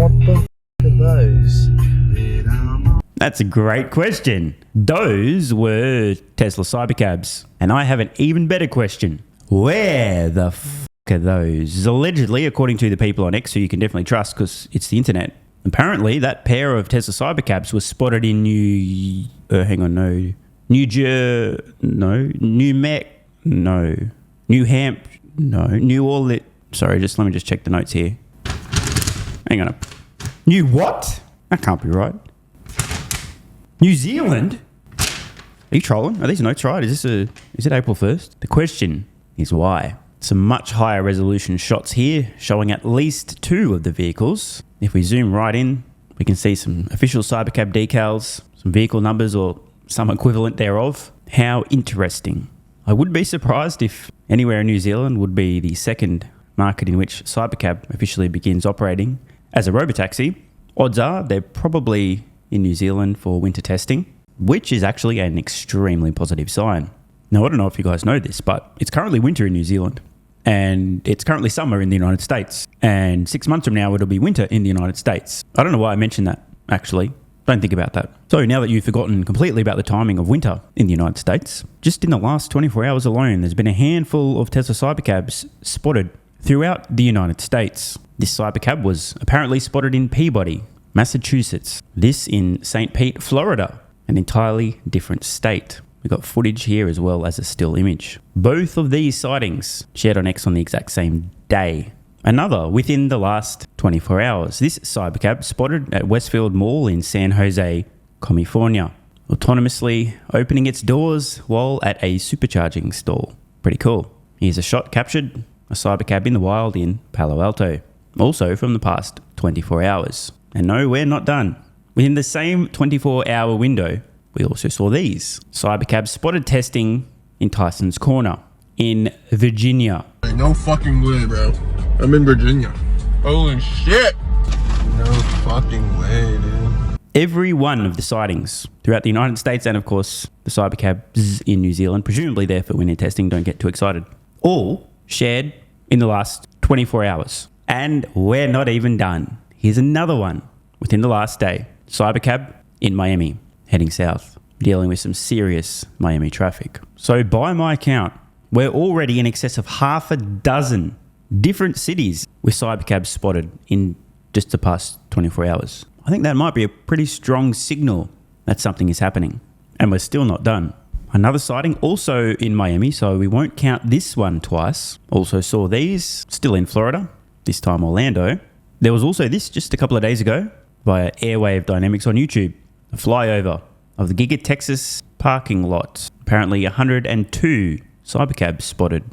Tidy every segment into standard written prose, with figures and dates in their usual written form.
What the f*** are those? That's a great question. Those were Tesla Cybercabs. And I have an even better question. Where the f*** are those? Allegedly, according to the people on X, who you can definitely trust because it's the internet, apparently that pair of Tesla Cybercabs was spotted in New Orleans. Sorry, let me just check the notes here. Hang on. New what? That can't be right. New Zealand? Are you trolling? Are these notes right? Is it April 1st? The question is why. Some much higher resolution shots here showing at least two of the vehicles. If we zoom right in, we can see some official Cybercab decals, some vehicle numbers or some equivalent thereof. How interesting. I would be surprised if anywhere in New Zealand would be the second market in which Cybercab officially begins operating as a robotaxi. Odds are they're probably in New Zealand for winter testing, which is actually an extremely positive sign. Now, I don't know if you guys know this, but it's currently winter in New Zealand and it's currently summer in the United States. And 6 months from now, it'll be winter in the United States. I don't know why I mentioned that, actually. Don't think about that. So now that you've forgotten completely about the timing of winter in the United States, just in the last 24 hours alone, there's been a handful of Tesla Cybercabs spotted throughout the United States. This Cybercab was apparently spotted in Peabody, Massachusetts. This in St. Pete, Florida, an entirely different state. We got footage here as well as a still image. Both of these sightings shared on X on the exact same day. Another within the last 24 hours. This Cybercab spotted at Westfield Mall in San Jose, California, autonomously opening its doors while at a supercharging stall. Pretty cool. Here's a shot captured a Cybercab in the wild in Palo Alto, also from the past 24 hours. And no, we're not done. Within the same 24-hour window, we also saw these Cybercabs spotted testing in Tyson's Corner in Virginia. No fucking way, bro. I'm in Virginia. Holy shit! No fucking way, dude. Every one of the sightings throughout the United States and, of course, the Cybercabs in New Zealand, presumably there for winter testing, don't get too excited, all shared in the last 24 hours. And we're not even done. Here's another one within the last day. Cybercab in Miami, heading south, dealing with some serious Miami traffic. So by my count, we're already in excess of half a dozen different cities with Cybercabs spotted in just the past 24 hours. I think that might be a pretty strong signal that something is happening. And we're still not done. Another sighting also in Miami, so we won't count this one twice. Also saw these, still in Florida, this time Orlando. There was also this just a couple of days ago via Airwave Dynamics on YouTube. A flyover of the Giga Texas parking lot. Apparently 102 Cybercabs spotted.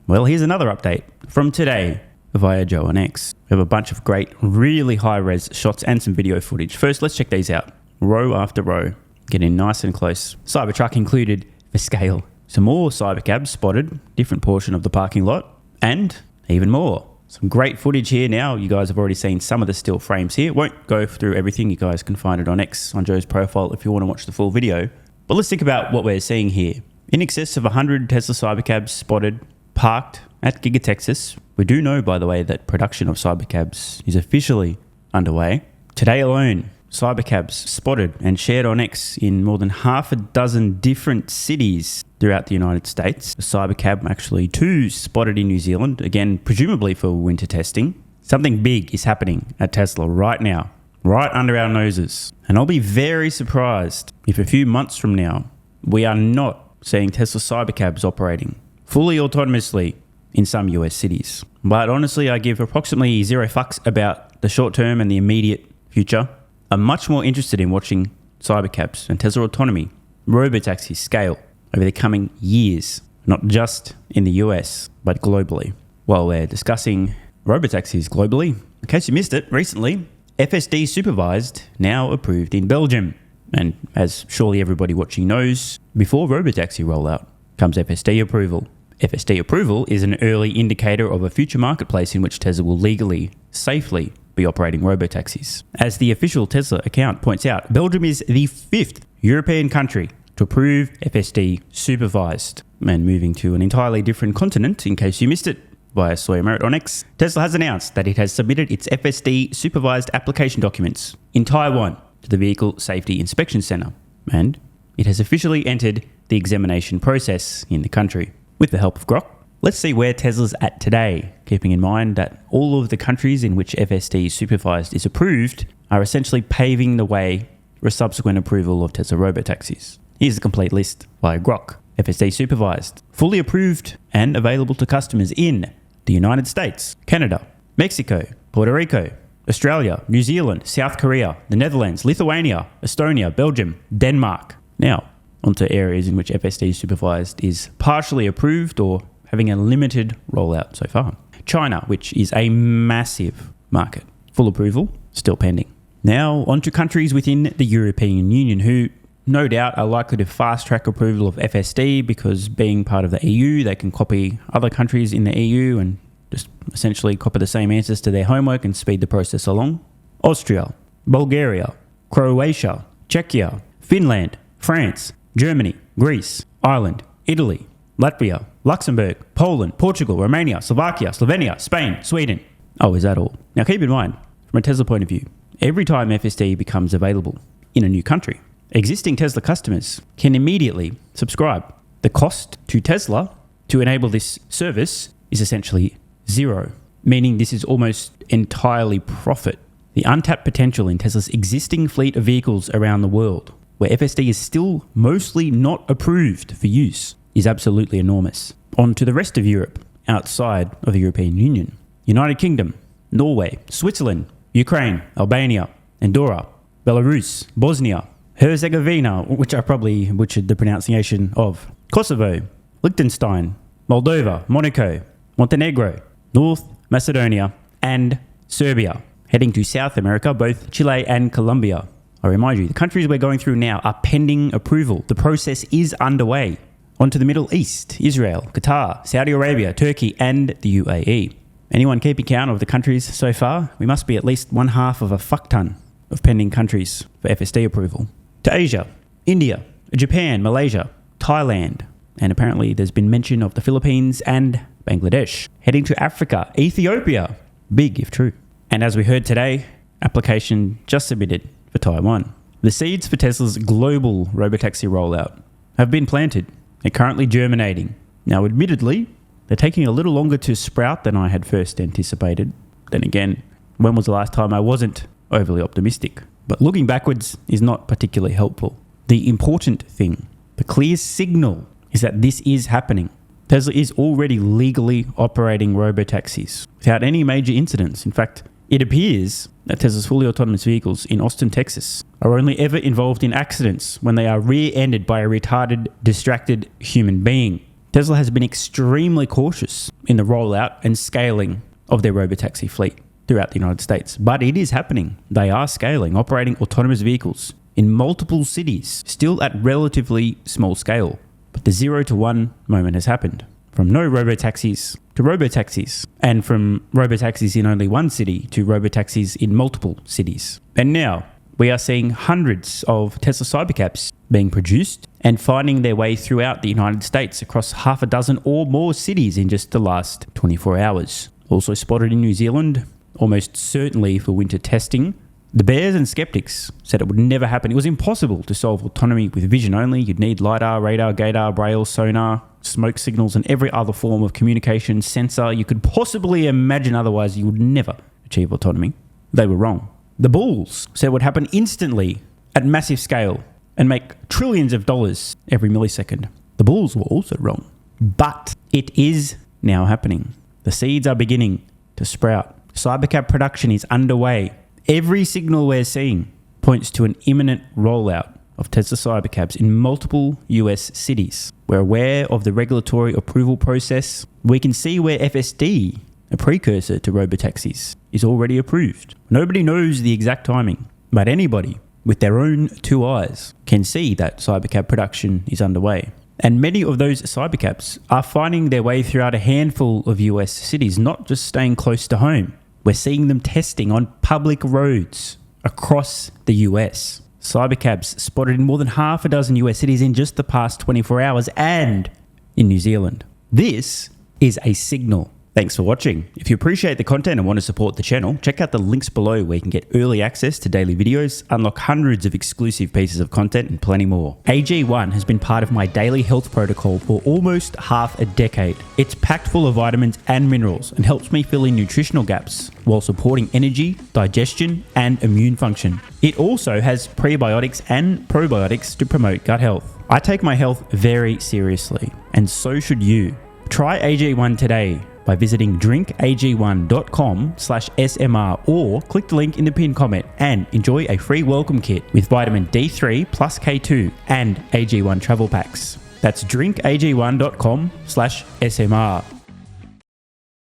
Well, here's another update from today via Joe on X. We have a bunch of great, really high-res shots and some video footage. First, let's check these out. Row after row, getting nice and close. Cybertruck included for scale. Some more Cybercabs spotted, different portion of the parking lot, and even more. Some great footage here now. You guys have already seen some of the still frames here. Won't go through everything. You guys can find it on X, on Joe's profile, if you want to watch the full video. But let's think about what we're seeing here. In excess of 100 Tesla Cybercabs spotted, parked at Giga Texas. We do know, by the way, that production of Cybercabs is officially underway. Today alone, Cybercabs spotted and shared on X in more than half a dozen different cities throughout the United States. A Cybercab, actually 2 spotted in New Zealand, again, presumably for winter testing. Something big is happening at Tesla right now, right under our noses. And I'll be very surprised if a few months from now, we are not seeing Tesla Cybercabs operating fully autonomously in some US cities. But honestly, I give approximately 0 fucks about the short term and the immediate future. I'm much more interested in watching Cybercabs and Tesla autonomy, robotaxi scale over the coming years, not just in the US, but globally. While we're discussing robotaxis globally, in case you missed it, recently, FSD supervised, now approved in Belgium. And as surely everybody watching knows, before robotaxi rollout comes FSD approval. FSD approval is an early indicator of a future marketplace in which Tesla will legally, safely be operating robotaxis. As the official Tesla account points out, Belgium is the 5th European country to approve FSD supervised. And moving to an entirely different continent, in case you missed it, via Sawyer Merritt on X, Tesla has announced that it has submitted its FSD supervised application documents in Taiwan to the Vehicle Safety Inspection Center, and it has officially entered the examination process in the country. With the help of Grok, let's see where Tesla's at today, keeping in mind that all of the countries in which FSD supervised is approved are essentially paving the way for a subsequent approval of Tesla Robotaxis. Here's the complete list via Grok. FSD supervised, fully approved and available to customers in the United States, Canada, Mexico, Puerto Rico, Australia, New Zealand, South Korea, the Netherlands, Lithuania, Estonia, Belgium, Denmark. Now, onto areas in which FSD supervised is partially approved or having a limited rollout so far. China, which is a massive market. Full approval, still pending. Now, onto countries within the European Union who no doubt are likely to fast-track approval of FSD because being part of the EU, they can copy other countries in the EU and just essentially copy the same answers to their homework and speed the process along. Austria, Bulgaria, Croatia, Czechia, Finland, France, Germany, Greece, Ireland, Italy, Latvia, Luxembourg, Poland, Portugal, Romania, Slovakia, Slovenia, Spain, Sweden. Oh, is that all? Now keep in mind, from a Tesla point of view, every time FSD becomes available in a new country, existing Tesla customers can immediately subscribe. The cost to Tesla to enable this service is essentially zero, meaning this is almost entirely profit. The untapped potential in Tesla's existing fleet of vehicles around the world, where FSD is still mostly not approved for use, is absolutely enormous. On to the rest of Europe, outside of the European Union. United Kingdom, Norway, Switzerland, Ukraine, Albania, Andorra, Belarus, Bosnia, Herzegovina, which I probably butchered the pronunciation of, Kosovo, Liechtenstein, Moldova, Monaco, Montenegro, North Macedonia, and Serbia. Heading to South America, both Chile and Colombia. I remind you, the countries we're going through now are pending approval. The process is underway. On to the Middle East, Israel, Qatar, Saudi Arabia, Turkey, and the UAE. Anyone keeping count of the countries so far? We must be at least one half of a fuck ton of pending countries for FSD approval. To Asia, India, Japan, Malaysia, Thailand, and apparently there's been mention of the Philippines and Bangladesh. Heading to Africa, Ethiopia, big if true. And as we heard today, application just submitted for Taiwan. The seeds for Tesla's global Robotaxi rollout have been planted and currently germinating. Now admittedly, they're taking a little longer to sprout than I had first anticipated. Then again, when was the last time I wasn't overly optimistic? But looking backwards is not particularly helpful. The important thing, the clear signal, is that this is happening. Tesla is already legally operating robotaxis without any major incidents. In fact, it appears that Tesla's fully autonomous vehicles in Austin, Texas are only ever involved in accidents when they are rear-ended by a retarded, distracted human being. Tesla has been extremely cautious in the rollout and scaling of their robotaxi fleet throughout the United States. But it is happening. They are scaling, operating autonomous vehicles in multiple cities, still at relatively small scale. But the 0 to 1 moment has happened. From no robotaxis to robotaxis, and from robotaxis in only one city to robotaxis in multiple cities. And now, we are seeing hundreds of Tesla Cybercabs being produced and finding their way throughout the United States across half a dozen or more cities in just the last 24 hours. Also spotted in New Zealand, almost certainly for winter testing. The bears and skeptics said it would never happen. It was impossible to solve autonomy with vision only. You'd need LiDAR, radar, gaydar, braille, sonar, smoke signals, and every other form of communication sensor you could possibly imagine. Otherwise, you would never achieve autonomy. They were wrong. The bulls said it would happen instantly at massive scale and make trillions of dollars every millisecond. The bulls were also wrong. But it is now happening. The seeds are beginning to sprout. Cybercab production is underway. Every signal we're seeing points to an imminent rollout of Tesla Cybercabs in multiple US cities. We're aware of the regulatory approval process. We can see where FSD, a precursor to robotaxis, is already approved. Nobody knows the exact timing, but anybody with their own two eyes can see that Cybercab production is underway. And many of those Cybercabs are finding their way throughout a handful of US cities, not just staying close to home. We're seeing them testing on public roads across the US. Cybercabs spotted in more than half a dozen US cities in just the past 24 hours and in New Zealand. This is a signal Thanks for watching. If you appreciate the content and want to support the channel, check out the links below where you can get early access to daily videos, unlock hundreds of exclusive pieces of content, and plenty more. AG1 has been part of my daily health protocol for almost half a decade. It's packed full of vitamins and minerals and helps me fill in nutritional gaps while supporting energy, digestion, and immune function. It also has prebiotics and probiotics to promote gut health. I take my health very seriously, and so should you. Try AG1 today by visiting drinkag1.com/SMR or click the link in the pinned comment and enjoy a free welcome kit with vitamin D3 plus K2 and AG1 travel packs. That's drinkag1.com/SMR.